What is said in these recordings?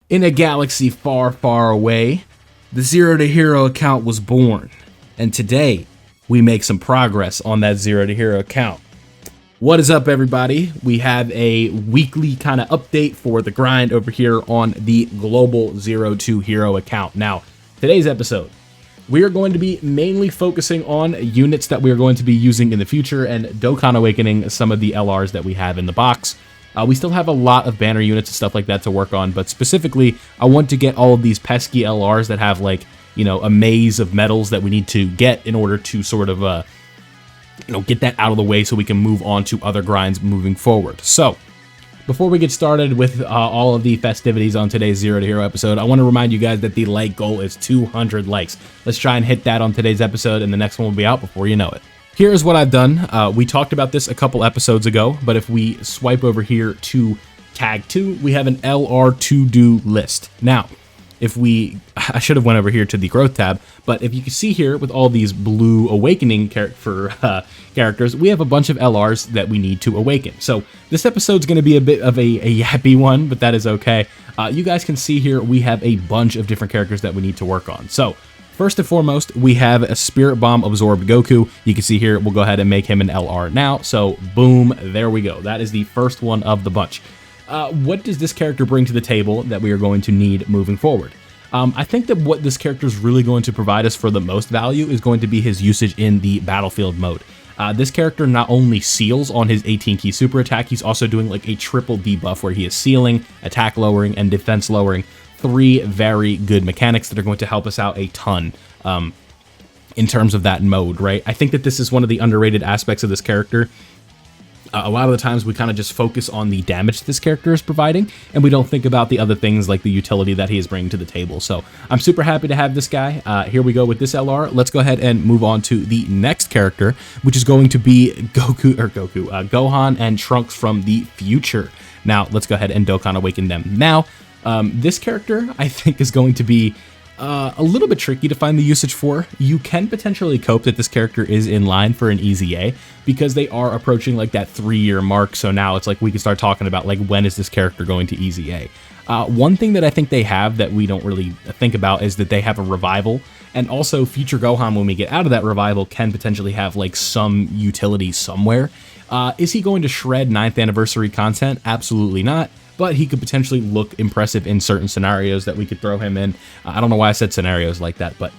In a galaxy far, far away, the Zero to Hero account was born, and today we make some progress on that Zero to Hero account. What is up, everybody? We have a weekly kind of update for the grind over here on the global Zero to Hero account. Now, today's episode, we are going to be mainly focusing on units that we are going to be using in the future and Dokkan awakening some of the LRs that we have in the box. We still have a lot of banner units and stuff like that to work on, but specifically, I want to get all of these pesky LRs that have, like, you know, a maze of medals that we need to get in order to sort of, get that out of the way so we can move on to other grinds moving forward. So, before we get started with all of the festivities on today's Zero to Hero episode, I want to remind you guys that the like goal is 200 likes. Let's try and hit that on today's episode, and the next one will be out before you know it. Here's what I've done. We talked about this a couple episodes ago, but if we swipe over here to tag 2, we have an LR to-do list. Now, I should have went over here to the growth tab, but if you can see here with all these blue awakening characters, we have a bunch of LRs that we need to awaken. So this episode's going to be a bit of a yappy one, but that is okay. You guys can see here we have a bunch of different characters that we need to work on. So first and foremost, we have a Spirit Bomb absorbed Goku. You can see here, we'll go ahead and make him an LR now. So boom, there we go. That is the first one of the bunch. What does this character bring to the table that we are going to need moving forward? I think that what this character is really going to provide us for the most value is going to be his usage in the battlefield mode. This character not only seals on his 18 key super attack, he's also doing like a triple debuff where he is sealing, attack lowering, and defense lowering. 3 very good mechanics that are going to help us out a ton in terms of that mode, right? I think that this is one of the underrated aspects of this character. A lot of the times we kind of just focus on the damage this character is providing, and we don't think about the other things like the utility that he is bringing to the table. So I'm super happy to have this guy. Here we go with this LR. Let's go ahead and move on to the next character, which is going to be Gohan and Trunks from the future. Now, let's go ahead and Dokkan awaken them now. This character, I think, is going to be a little bit tricky to find the usage for. You can potentially cope that this character is in line for an easy A because they are approaching like that 3-year mark. So now it's like we can start talking about like when is this character going to easy A. One thing that I think they have that we don't really think about is that they have a revival, and also future Gohan, when we get out of that revival, can potentially have like some utility somewhere. Is he going to shred 9th anniversary content? Absolutely not. But he could potentially look impressive in certain scenarios that we could throw him in. I don't know why I said scenarios like that, but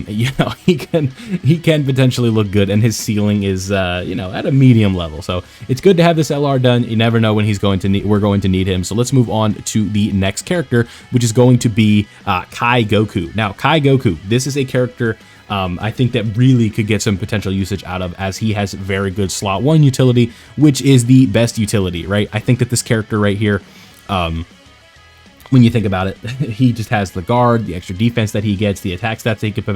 he can potentially look good, and his ceiling is at a medium level. So it's good to have this LR done. You never know when we're going to need him. So let's move on to the next character, which is going to be Kai Goku. Now, Kai Goku, this is a character I think that really could get some potential usage out of, as he has very good slot 1 utility, which is the best utility, right? I think that this character right here, when you think about it, he just has the guard, the extra defense that he gets, the attack stats that he could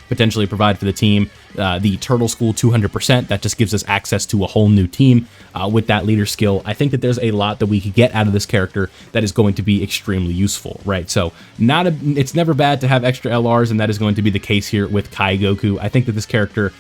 potentially provide for the team, the Turtle School 200%, that just gives us access to a whole new team with that leader skill. I think that there's a lot that we could get out of this character that is going to be extremely useful, right? So it's never bad to have extra LRs, and that is going to be the case here with Kai Goku. I think that this character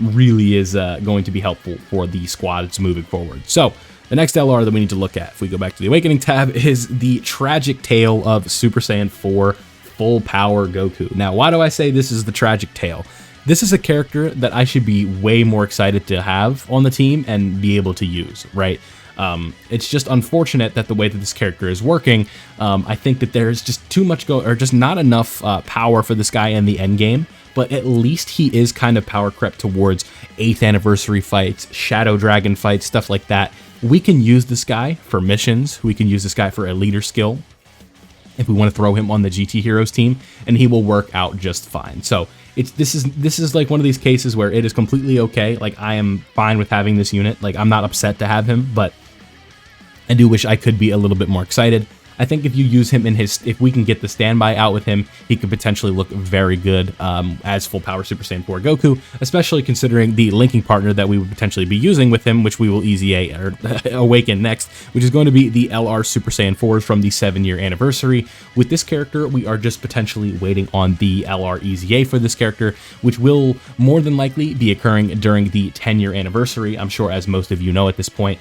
really is going to be helpful for the squads moving forward. So the next LR that we need to look at, if we go back to the Awakening tab, is the tragic tale of Super Saiyan 4 Full Power Goku. Now, why do I say this is the tragic tale? This is a character that I should be way more excited to have on the team and be able to use, right? It's just unfortunate that the way that this character is working, I think that there's just too much just not enough power for this guy in the end game. But at least he is kind of power crept towards 8th anniversary fights, Shadow Dragon fights, stuff like that. We can use this guy for missions. We can use this guy for a leader skill if we want to throw him on the GT Heroes team, and he will work out just fine. So this is like one of these cases where it is completely okay. Like, I am fine with having this unit. Like, I'm not upset to have him, but I do wish I could be a little bit more excited. I think if you use him if we can get the standby out with him, he could potentially look very good as full power Super Saiyan 4 Goku, especially considering the linking partner that we would potentially be using with him, which we will awaken next, which is going to be the LR Super Saiyan 4s from the 7-year anniversary. With this character, we are just potentially waiting on the LR EZA for this character, which will more than likely be occurring during the 10-year anniversary. I'm sure, as most of you know at this point,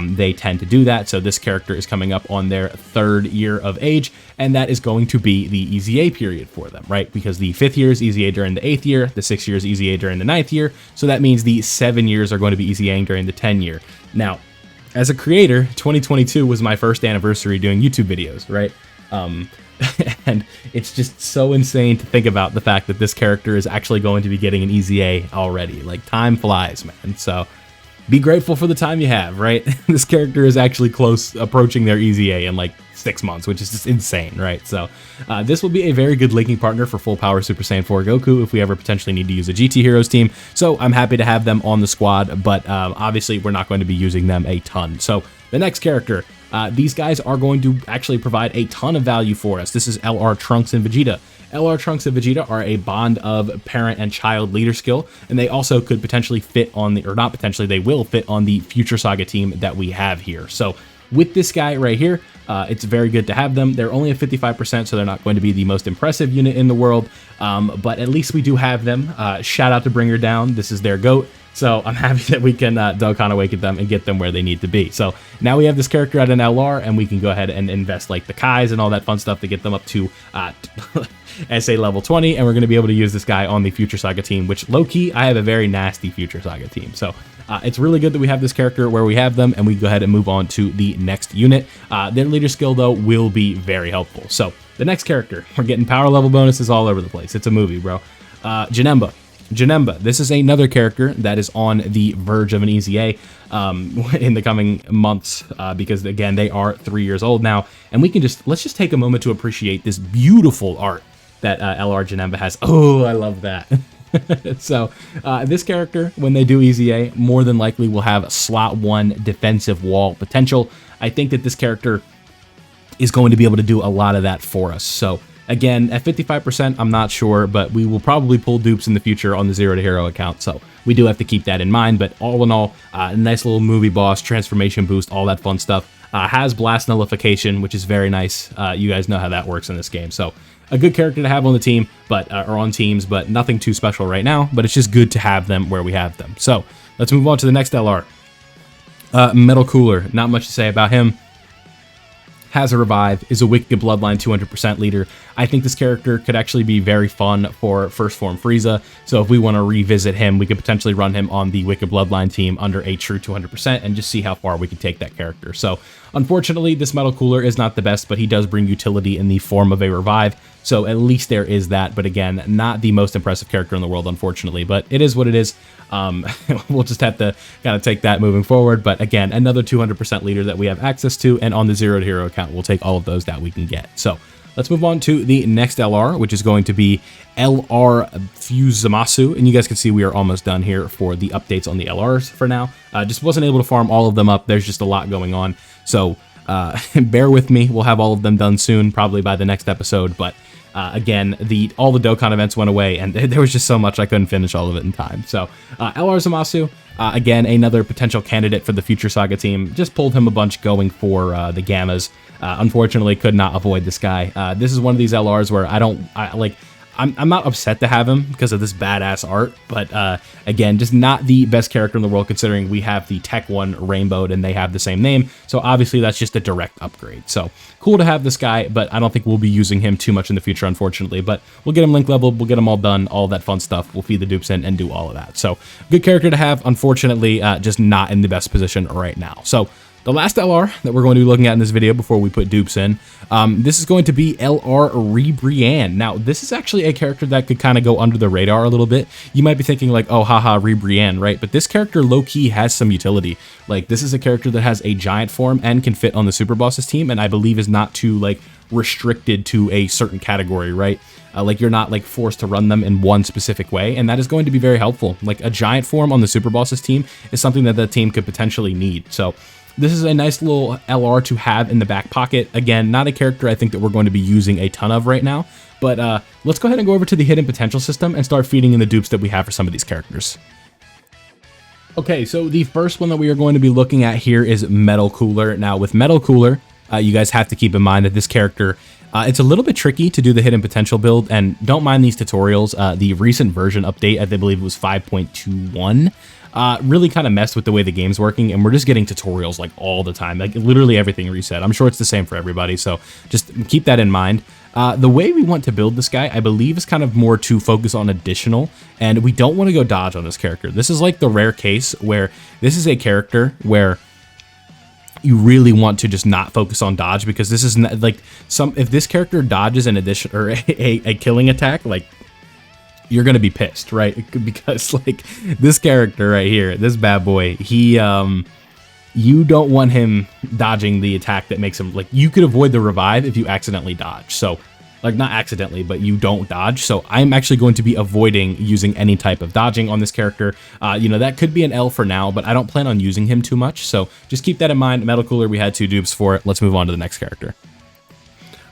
they tend to do that. So this character is coming up on their 3rd 3rd year of age, and that is going to be the EZA period for them, right? Because the 5th year is EZA during the 8th year, the 6th year is EZA during the 9th year, so that means the 7 years are going to be EZAing during the 10 year. Now, as a creator, 2022 was my first anniversary doing YouTube videos, right? And it's just so insane to think about the fact that this character is actually going to be getting an EZA already. Like, time flies, man. So be grateful for the time you have, right? This character is actually close approaching their EZA in like 6 months, which is just insane, right? So this will be a very good linking partner for full power Super Saiyan 4 Goku if we ever potentially need to use a GT Heroes team. So I'm happy to have them on the squad, but obviously we're not going to be using them a ton. So the next character, these guys are going to actually provide a ton of value for us. This is LR Trunks and Vegeta. LR Trunks and Vegeta are a bond of parent and child leader skill, and they also could potentially fit on the, or not potentially, they will fit on the Future Saga team that we have here. So with this guy right here, it's very good to have them. They're only at 55%, so they're not going to be the most impressive unit in the world, but at least we do have them. Shout out to Bring Her Down. This is their GOAT. So I'm happy that we can Dokkan Awaken them and get them where they need to be. So now we have this character at an LR, and we can go ahead and invest like the Kais and all that fun stuff to get them up to SA level 20, and we're going to be able to use this guy on the Future Saga team, which low-key, I have a very nasty Future Saga team. So it's really good that we have this character where we have them, and we go ahead and move on to the next unit. Their leader skill, though, will be very helpful. So the next character, we're getting power level bonuses all over the place. It's a movie, bro. Janemba. Janemba, this is another character that is on the verge of an EZA in the coming months because, again, they are 3 years old now. And we can let's just take a moment to appreciate this beautiful art that LR Janemba has. Oh, I love that. So this character, when they do EZA, more than likely will have slot 1 defensive wall potential. I think that this character is going to be able to do a lot of that for us. So again, at 55%, I'm not sure, but we will probably pull dupes in the future on the Zero to Hero account, so we do have to keep that in mind. But all in all, a nice little movie boss, transformation boost, all that fun stuff. Has blast nullification, which is very nice. You guys know how that works in this game. So a good character to have on the team, but or on teams, but nothing too special right now. But it's just good to have them where we have them. So let's move on to the next LR. Metal Cooler, not much to say about him. Has a revive, is a Wicked Bloodline 200% leader. I think this character could actually be very fun for First Form Frieza, so if we want to revisit him, we could potentially run him on the Wicked Bloodline team under a true 200% and just see how far we can take that character. So unfortunately, this Metal Cooler is not the best, but he does bring utility in the form of a revive, so at least there is that. But again, not the most impressive character in the world, unfortunately, but it is what it is. We'll just have to kind of take that moving forward. But again, another 200% leader that we have access to, and on the Zero to Hero account, we'll take all of those that we can get. So let's move on to the next LR, which is going to be LR Fuzamasu. And you guys can see we are almost done here for the updates on the LRs for now. Just wasn't able to farm all of them up. There's just a lot going on. So bear with me. We'll have all of them done soon, probably by the next episode. But again, all the Dokkan events went away, and there was just so much I couldn't finish all of it in time. So LR Zamasu, again, another potential candidate for the Future Saga team. Just pulled him a bunch going for the Gammas. Unfortunately, could not avoid this guy. This is one of these LRs where I'm not upset to have him because of this badass art, but again, just not the best character in the world considering we have the Tech 1 rainbowed and they have the same name, so obviously that's just a direct upgrade. So cool to have this guy, but I don't think we'll be using him too much in the future, unfortunately, but we'll get him link leveled, we'll get him all done, all that fun stuff, we'll feed the dupes in and do all of that. So good character to have, unfortunately, just not in the best position right now. So the last LR that we're going to be looking at in this video before we put dupes in, this is going to be LR Rebrianne. Now, this is actually a character that could kind of go under the radar a little bit. You might be thinking like, oh, haha, Rebrianne, right? But this character low-key has some utility. Like, this is a character that has a giant form and can fit on the Super Bosses team, and I believe is not too, like, restricted to a certain category, right? Like, you're not, like, forced to run them in one specific way, and that is going to be very helpful. Like, a giant form on the Super Bosses team is something that the team could potentially need. So this is a nice little LR to have in the back pocket. Again, not a character I think that we're going to be using a ton of right now, but let's go ahead and go over to the hidden potential system and start feeding in the dupes that we have for some of these characters. Okay, so the first one that we are going to be looking at here is Metal Cooler. Now, with Metal Cooler, you guys have to keep in mind that this character, it's a little bit tricky to do the hidden potential build, and don't mind these tutorials. The recent version update, I believe it was 5.21, really kind of messed with the way the game's working, and we're just getting tutorials like all the time, like literally everything reset. I'm sure it's the same for everybody, so just keep that in mind. The way we want to build this guy, I believe, is kind of more to focus on additional, and we don't want to go dodge on this character. This is like the rare case where this is a character where you really want to just not focus on dodge, because this is not, like, if this character dodges an addition or a killing attack, like, you're gonna be pissed, right? Because like this character right here, this bad boy, he you don't want him dodging the attack that makes him, like, you could avoid the revive if you accidentally dodge. So like, not accidentally, but you don't dodge. So I'm actually going to be avoiding using any type of dodging on this character. You know, that could be an L for now, but I don't plan on using him too much. So just keep that in mind. Metal Cooler, we had 2 dupes for it. Let's move on to the next character.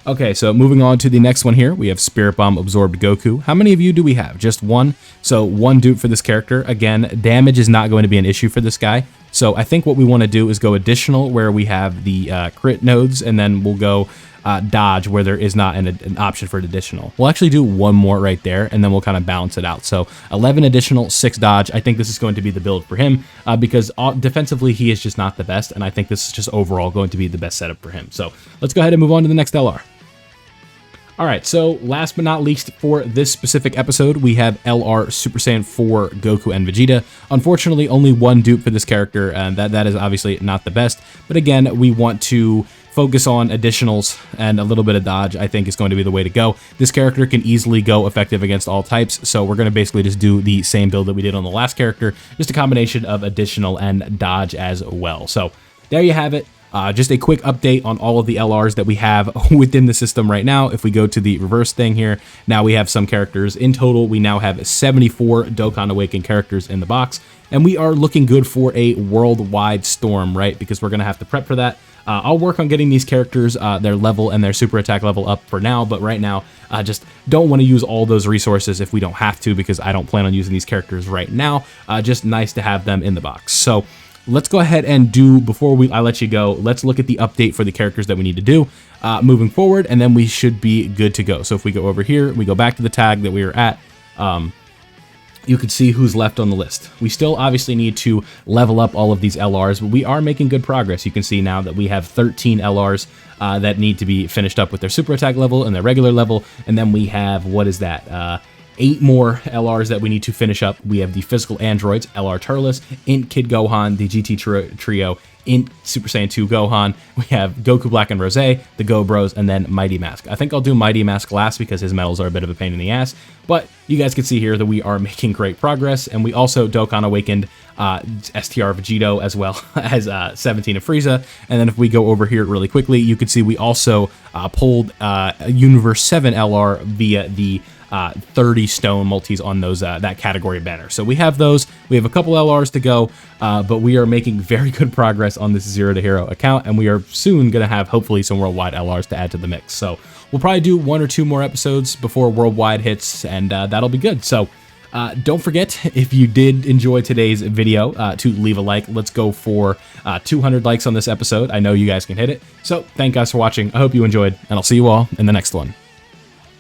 Okay, so moving on to the next one here, we have Spirit Bomb Absorbed Goku. How many of you do we have? Just 1. So 1 dupe for this character. Again, damage is not going to be an issue for this guy. So I think what we want to do is go additional, where we have the crit nodes, and then we'll go dodge, where there is not an option for an additional. We'll actually do 1 more right there, and then we'll kind of balance it out. So 11 additional, 6 dodge. I think this is going to be the build for him, because defensively he is just not the best, and I think this is just overall going to be the best setup for him. So let's go ahead and move on to the next LR. All right, so last but not least for this specific episode, we have LR Super Saiyan 4 Goku and Vegeta. Unfortunately, only 1 dupe for this character, and that is obviously not the best. But again, we want to focus on additionals, and a little bit of dodge, I think, is going to be the way to go. This character can easily go effective against all types, so we're going to basically just do the same build that we did on the last character, just a combination of additional and dodge as well. So there you have it. Just a quick update on all of the LRs that we have within the system right now. If we go to the reverse thing here, now we have some characters. In total, we now have 74 Dokkan Awakened characters in the box, and we are looking good for a worldwide storm, right? Because we're going to have to prep for that. I'll work on getting these characters, their level and their super attack level up for now, but right now, just don't want to use all those resources if we don't have to, because I don't plan on using these characters right now. Just nice to have them in the box. So let's go ahead and before I let you go, let's look at the update for the characters that we need to do moving forward, and then we should be good to go. So if we go over here, we go back to the tag that we were at, you can see who's left on the list. We still obviously need to level up all of these LRs, but we are making good progress. You can see now that we have 13 LRs that need to be finished up with their super attack level and their regular level, and then we have, what is that? 8 more LRs that we need to finish up. We have the physical androids, LR Turles, Int Kid Gohan, the GT Trio, Int Super Saiyan 2 Gohan. We have Goku Black and Rose, the Go Bros, and then Mighty Mask. I think I'll do Mighty Mask last because his medals are a bit of a pain in the ass, but you guys can see here that we are making great progress, and we also Dokkan Awakened STR Vegito as well as 17 of Frieza. And then if we go over here really quickly, you can see we also pulled Universe 7 LR via the 30 stone multis on those that category banner. So we have those. We have a couple LRs to go, but we are making very good progress on this Zero to Hero account, and we are soon going to have hopefully some worldwide LRs to add to the mix. So we'll probably do 1 or 2 more episodes before worldwide hits, and that'll be good. So don't forget, if you did enjoy today's video, to leave a like. Let's go for 200 likes on this episode. I know you guys can hit it. So thank you guys for watching. I hope you enjoyed, and I'll see you all in the next one.